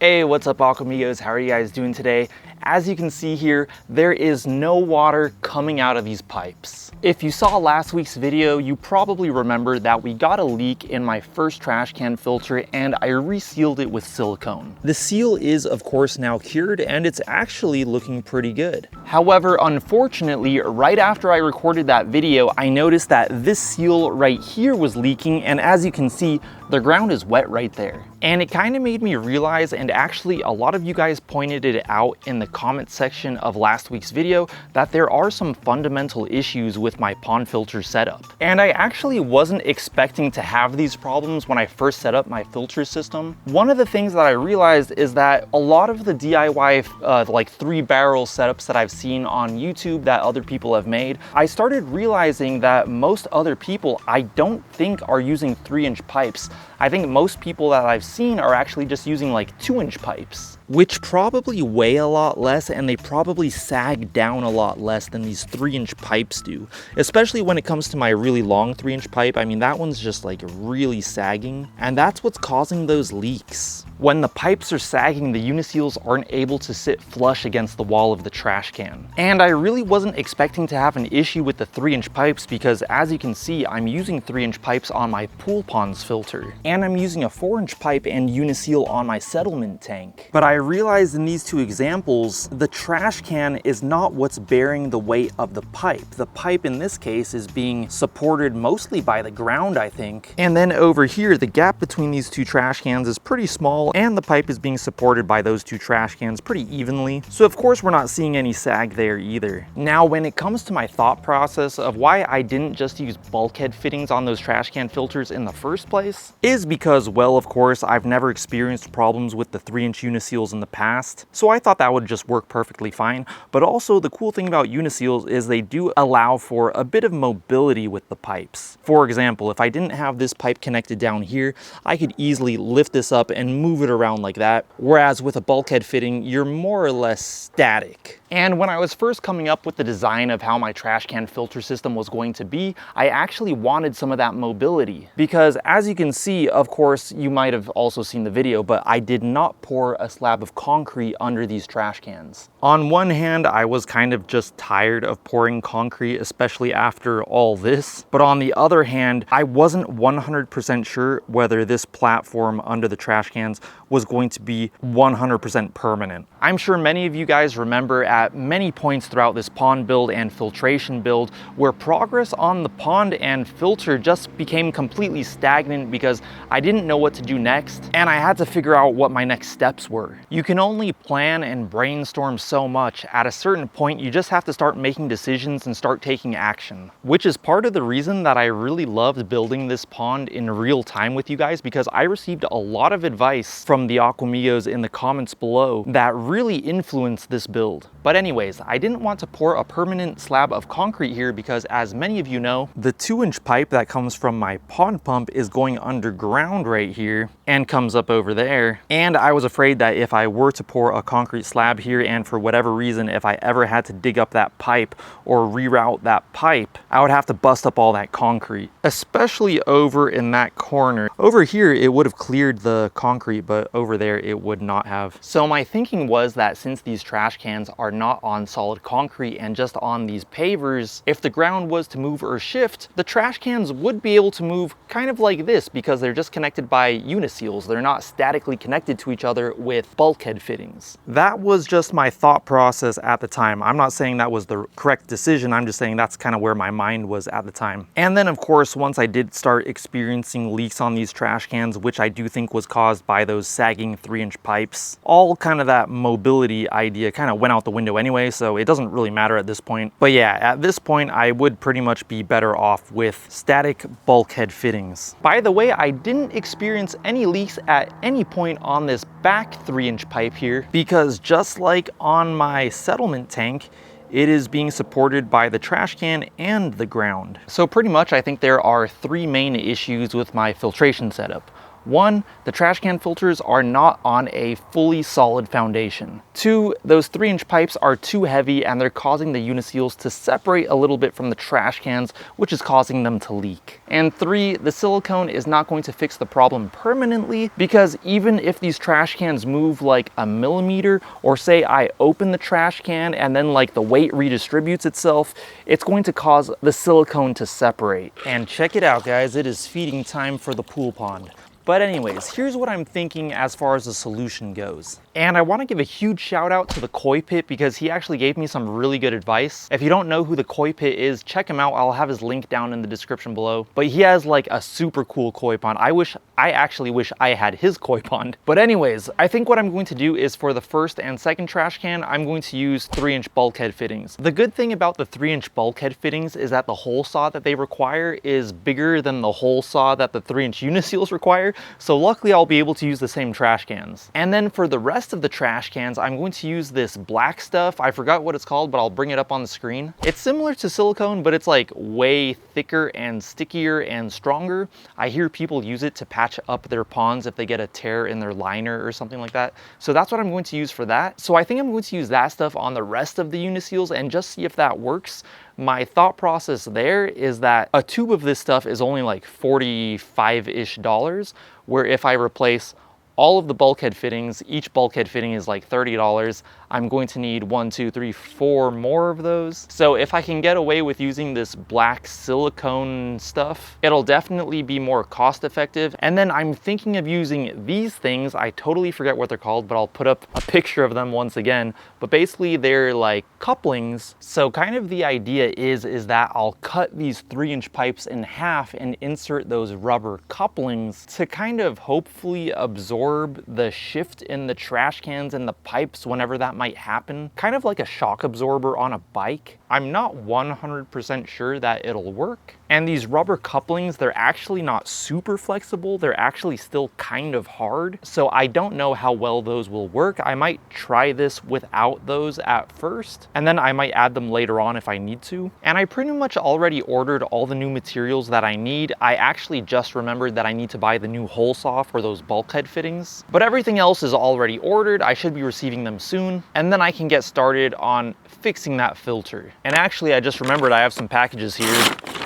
Hey, what's up Aquamigos? How are you guys doing today? As you can see here, there is no water coming out of these pipes. If you saw last week's video, you probably remember that we got a leak in my first trash can filter and I resealed it with silicone. The seal is of course now cured and it's actually looking pretty good. However, unfortunately, right after I recorded that video, I noticed that this seal right here was leaking, and as you can see, the ground is wet right there. And it kind of made me realize, and actually a lot of you guys pointed it out in the comment section of last week's video, that there are some fundamental issues with my pond filter setup. And I actually wasn't expecting to have these problems when I first set up my filter system. One of the things that I realized is that a lot of the DIY like 3-barrel setups that I've seen on YouTube that other people have made, I started realizing that most other people I don't think are using 3-inch pipes. I think most people that I've seen are actually just using like 2-inch pipes, which probably weigh a lot less and they probably sag down a lot less than these 3-inch pipes do. Especially when it comes to my really long 3-inch pipe. I mean, that one's just like really sagging, and that's what's causing those leaks. When the pipes are sagging, the Uniseals aren't able to sit flush against the wall of the trash can. And I really wasn't expecting to have an issue with the 3-inch pipes because, as you can see, I'm using 3-inch pipes on my pool ponds filter. And I'm using a 4-inch pipe and Uniseal on my settlement tank. But I realized in these two examples, the trash can is not what's bearing the weight of the pipe. The pipe in this case is being supported mostly by the ground, I think. And then over here, the gap between these two trash cans is pretty small, and the pipe is being supported by those two trash cans pretty evenly. So of course we're not seeing any sag there either. Now, when it comes to my thought process of why I didn't just use bulkhead fittings on those trash can filters in the first place is because, well, of course, I've never experienced problems with the 3-inch Uniseals in the past. So I thought that would just work perfectly fine. But also the cool thing about Uniseals is they do allow for a bit of mobility with the pipes. For example, if I didn't have this pipe connected down here, I could easily lift this up and move it around like that. Whereas with a bulkhead fitting, you're more or less static. And when I was first coming up with the design of how my trash can filter system was going to be, I actually wanted some of that mobility. Because as you can see, of course, you might have also seen the video, but I did not pour a slab of concrete under these trash cans. On one hand, I was kind of just tired of pouring concrete, especially after all this. But on the other hand, I wasn't 100% sure whether this platform under the trash cans was going to be 100% permanent. I'm sure many of you guys remember at many points throughout this pond build and filtration build where progress on the pond and filter just became completely stagnant because I didn't know what to do next and I had to figure out what my next steps were. You can only plan and brainstorm so much. At a certain point, you just have to start making decisions and start taking action, which is part of the reason that I really loved building this pond in real time with you guys, because I received a lot of advice from the Aquamigos in the comments below that really influenced this build. But anyways, I didn't want to pour a permanent slab of concrete here because, as many of you know, the 2-inch pipe that comes from my pond pump is going underground right here and comes up over there. And I was afraid that if I were to pour a concrete slab here and for whatever reason, if I ever had to dig up that pipe or reroute that pipe, I would have to bust up all that concrete, especially over in that corner. Over here, it would have cleared the concrete, but over there it would not have. So my thinking was that since these trash cans are not on solid concrete and just on these pavers, if the ground was to move or shift, the trash cans would be able to move kind of like this because they're just connected by Uniseals. They're not statically connected to each other with bulkhead fittings. That was just my thought process at the time. I'm not saying that was the correct decision. I'm just saying that's kind of where my mind was at the time. And then of course, once I did start experiencing leaks on these trash cans, which I do think was caused by those sagging 3-inch pipes, all kind of that mobility idea kind of went out the window anyway, so it doesn't really matter at this point. But yeah, at this point, I would pretty much be better off with static bulkhead fittings. By the way, I didn't experience any leaks at any point on this back 3-inch pipe here because just like on my settlement tank, it is being supported by the trash can and the ground. So pretty much I think there are 3 main issues with my filtration setup. 1, the trash can filters are not on a fully solid foundation. 2, those 3-inch pipes are too heavy and they're causing the Uniseals to separate a little bit from the trash cans, which is causing them to leak. And 3, the silicone is not going to fix the problem permanently, because even if these trash cans move like a millimeter, or say I open the trash can and then like the weight redistributes itself, it's going to cause the silicone to separate. And check it out, guys, it is feeding time for the pool pond. But anyways, here's what I'm thinking as far as the solution goes. And I want to give a huge shout out to the Koi Pit, because he actually gave me some really good advice. If you don't know who the Koi Pit is, check him out. I'll have his link down in the description below. But he has like a super cool koi pond. I actually wish I had his koi pond. But anyways, I think what I'm going to do is for the first and second trash can, I'm going to use 3-inch bulkhead fittings. The good thing about the 3-inch bulkhead fittings is that the hole saw that they require is bigger than the hole saw that the 3-inch Uniseals require. So luckily I'll be able to use the same trash cans. And then for the rest of the trash cans, I'm going to use this black stuff. I forgot what it's called, but I'll bring it up on the screen. It's similar to silicone, but it's like way thicker and stickier and stronger. I hear people use it to patch up their ponds if they get a tear in their liner or something like that. So that's what I'm going to use for that. So I think I'm going to use that stuff on the rest of the Uniseals and just see if that works. My thought process there is that a tube of this stuff is only like $45-ish, where if I replace all of the bulkhead fittings, each bulkhead fitting is like $30. I'm going to need 1, 2, 3, 4 more of those. So if I can get away with using this black silicone stuff, it'll definitely be more cost effective. And then I'm thinking of using these things. I totally forget what they're called, but I'll put up a picture of them once again. But basically they're like couplings. So kind of the idea is that I'll cut these 3-inch pipes in half and insert those rubber couplings to kind of hopefully absorb the shift in the trash cans and the pipes whenever that might happen. Kind of like a shock absorber on a bike. I'm not 100% sure that it'll work. And these rubber couplings, they're actually not super flexible. They're actually still kind of hard. So I don't know how well those will work. I might try this without those at first, and then I might add them later on if I need to. And I pretty much already ordered all the new materials that I need. I actually just remembered that I need to buy the new hole saw for those bulkhead fittings. But everything else is already ordered. I should be receiving them soon. And then I can get started on fixing that filter. And actually, I just remembered I have some packages here.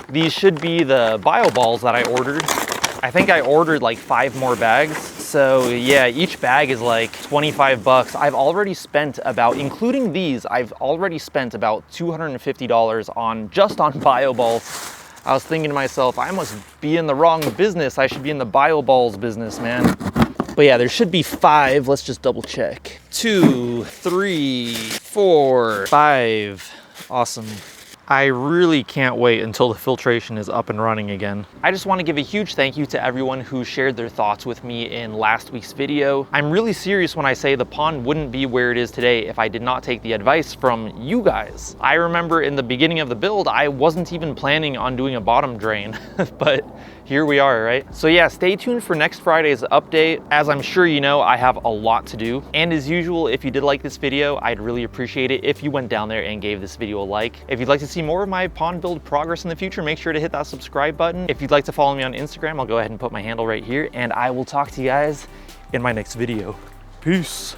These should be the bio balls that I ordered. I think I ordered like 5 more bags. So yeah, each bag is like 25 bucks. I've already spent about, including these, I've already spent about $250 on just on bio balls. I was thinking to myself, I must be in the wrong business. I should be in the bio balls business, man. But yeah, there should be 5. Let's just double check. 2, 3, 4, 5. Awesome. I really can't wait until the filtration is up and running again. I just want to give a huge thank you to everyone who shared their thoughts with me in last week's video. I'm really serious when I say the pond wouldn't be where it is today if I did not take the advice from you guys. I remember in the beginning of the build, I wasn't even planning on doing a bottom drain, but here we are, right? So yeah, stay tuned for next Friday's update. As I'm sure you know, I have a lot to do. And as usual, if you did like this video, I'd really appreciate it if you went down there and gave this video a like. If you'd like to see more of my pond build progress in the future, make sure to hit that subscribe button. If you'd like to follow me on Instagram, I'll go ahead and put my handle right here, and I will talk to you guys in my next video. Peace.